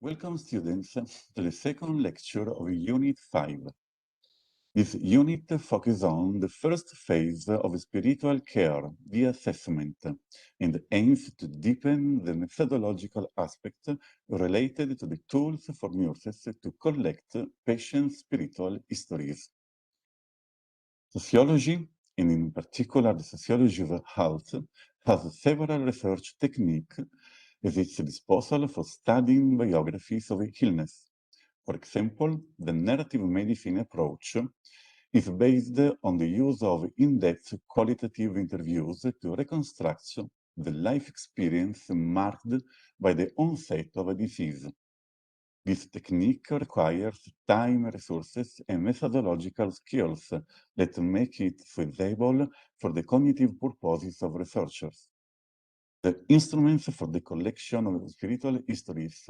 Welcome students to the second lecture of Unit 5. This unit focuses on the first phase of spiritual care, the assessment, and aims to deepen the methodological aspects related to the tools for nurses to collect patients' spiritual histories. Sociology, and in particular the sociology of health, has several research techniques at its disposal for studying biographies of illness. For example, the narrative medicine approach is based on the use of in-depth qualitative interviews to reconstruct the life experience marked by the onset of a disease. This technique requires time, resources, and methodological skills that make it feasible for the cognitive purposes of researchers. The instruments for the collection of spiritual histories,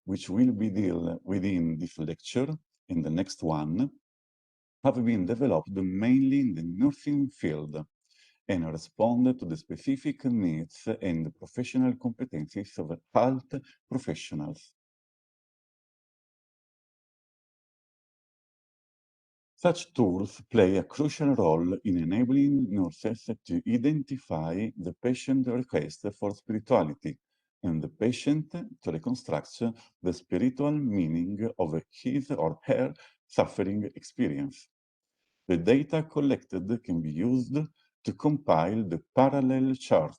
which will be dealt within this lecture and the next one, have been developed mainly in the nursing field and respond to the specific needs and professional competencies of health professionals. Such tools play a crucial role in enabling nurses to identify the patient request for spirituality and the patient to reconstruct the spiritual meaning of his or her suffering experience. The data collected can be used to compile the parallel chart,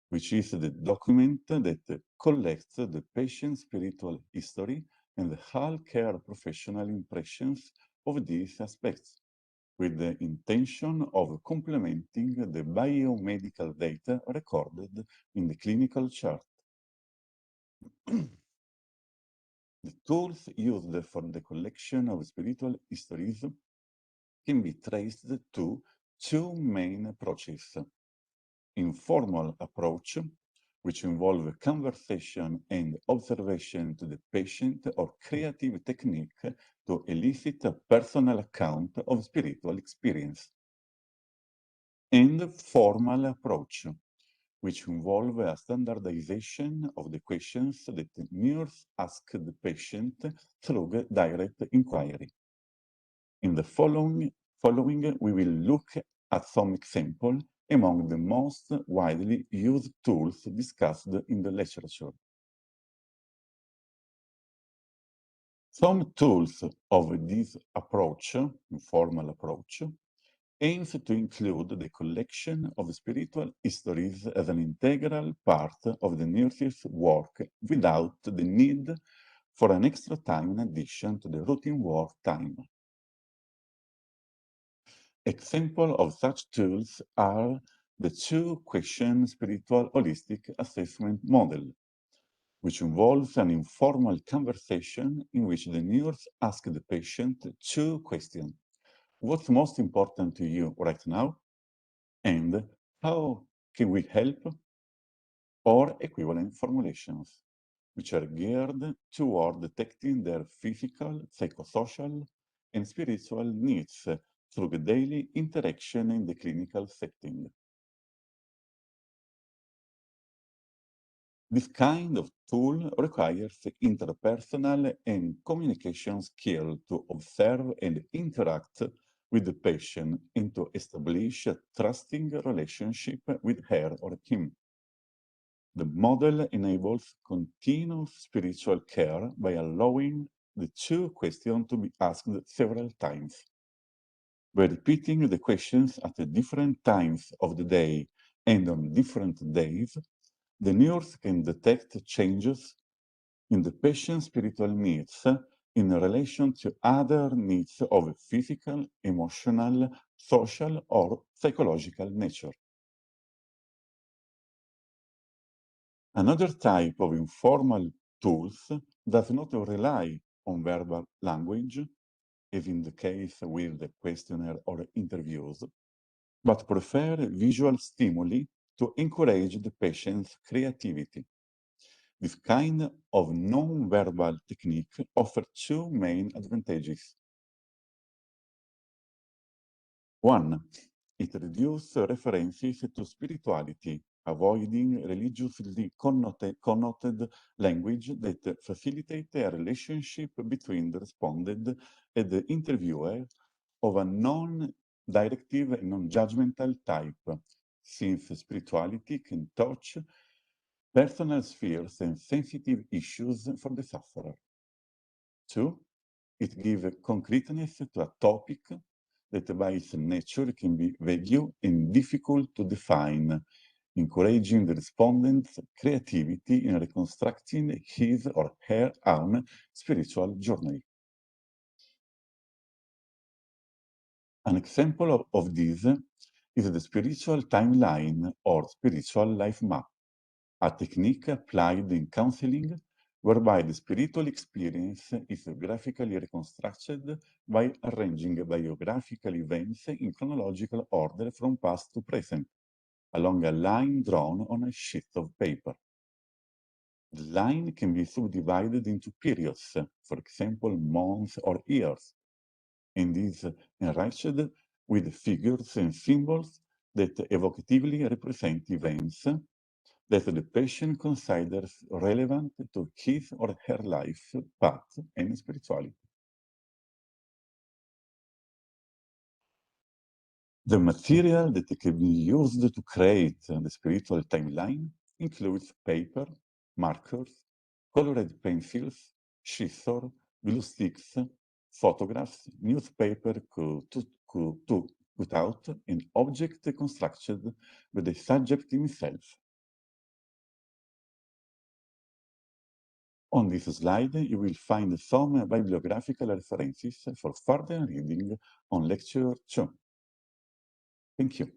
which is the document that collects the patient's spiritual history and the healthcare professional impressions of these aspects, with the intention of complementing the biomedical data recorded in the clinical chart. The tools used for the collection of spiritual histories can be traced to two main approaches. Informal approach, which involve conversation and observation to the patient, or creative technique to elicit a personal account of spiritual experience. And formal approach, which involve a standardization of the questions that the nurse asks the patient through direct inquiry. In the following, we will look at some examples among the most widely used tools discussed in the literature. Some tools of this approach, informal approach, aims to include the collection of spiritual histories as an integral part of the nurse's work without the need for an extra time in addition to the routine work time. Examples of such tools are the two-question spiritual holistic assessment model, which involves an informal conversation in which the nurse asks the patient two questions. What's most important to you right now? And how can we help? Or equivalent formulations, which are geared toward detecting their physical, psychosocial, and spiritual needs through the daily interaction in the clinical setting. This kind of tool requires interpersonal and communication skill to observe and interact with the patient and to establish a trusting relationship with her or him. The model enables continuous spiritual care by allowing the two questions to be asked several times. By repeating the questions at different times of the day and on different days, the nurse can detect changes in the patient's spiritual needs in relation to other needs of physical, emotional, social, or psychological nature. Another type of informal tools does not rely on verbal language, as in the case with the questionnaire or interviews, but prefer visual stimuli to encourage the patient's creativity. This kind of non-verbal technique offers two main advantages. One, it reduces references to spirituality avoiding religiously connoted language that facilitate a relationship between the respondent and the interviewer of a non-directive and non-judgmental type, since spirituality can touch personal spheres and sensitive issues for the sufferer. 2. It gives concreteness to a topic that by its nature can be vague and difficult to define, encouraging the respondent's creativity in reconstructing his or her own spiritual journey. An example of this is the spiritual timeline or spiritual life map, a technique applied in counseling whereby the spiritual experience is graphically reconstructed by arranging biographical events in chronological order from past to present, along a line drawn on a sheet of paper. The line can be subdivided into periods, for example, months or years, and is enriched with figures and symbols that evocatively represent events that the patient considers relevant to his or her life path and spirituality. The material that can be used to create the spiritual timeline includes paper, markers, colored pencils, scissors, glue sticks, photographs, newspaper to put out an object constructed by the subject himself. On this slide, you will find some bibliographical references for further reading on lecture 2. Thank you.